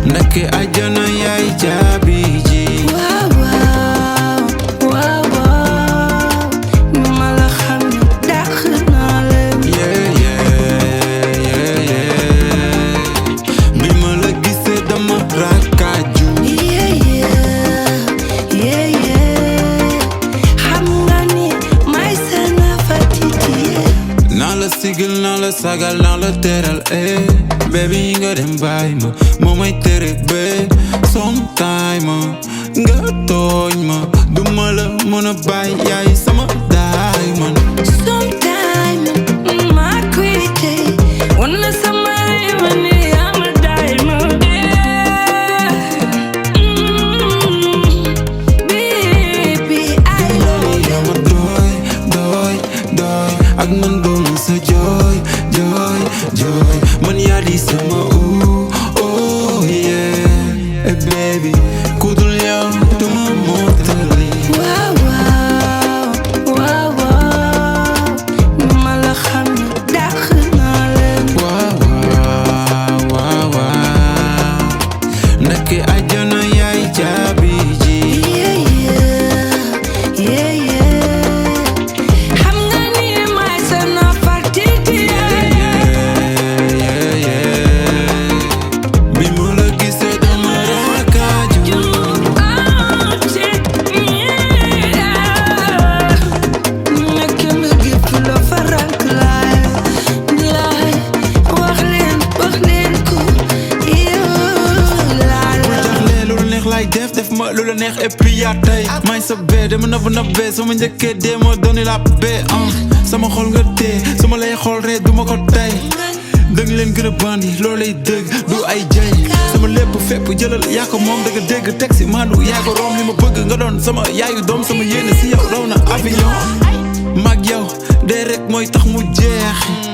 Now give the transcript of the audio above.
Ndake ajana yaay caabi ji. Waaw waaw waaw waaw ñu ma la xam ne dàq naa leen. Bi ma la gisee dama rakkaaju. Xam nga ni may seen fatiti. Naa la sigil naa la sagal naa la teral baby nga dem bàyyi ma moo may tere bee sometime nga tooñ ma du ma la mën a bàyyi yaay sama diamond. Sometime ma quitté wana sama wani am a diamond. Baby I love you. Yaa ma doy ak man doomu sa jooy man yaa di sama oh yeah baby ku dul yow duma mottali. Waaw waaw waaw ñu ma la xam ne dàq naa leen. waaw ndake ajana yaay caabi ji. Xam nga ni may seen fatiti. Bi ma la gisee dama rakkaaju. Def ma lu la neex et puis yaa tey may sa bee dama nabbee sama njëkkee dee moo dooni la bee sama xol nga tee sama lay xool ree duma ko tey dëgg leen gën a bandi loolay dëgg du ay jay sama lépp fépp jëlal yaa ko moom dëgg dégg teg si maandu yaa ko room li ma bëgg nga doon sama yaayu doom sama yéene si yow raw na avion mag yow dee rek mooy tax mu jeex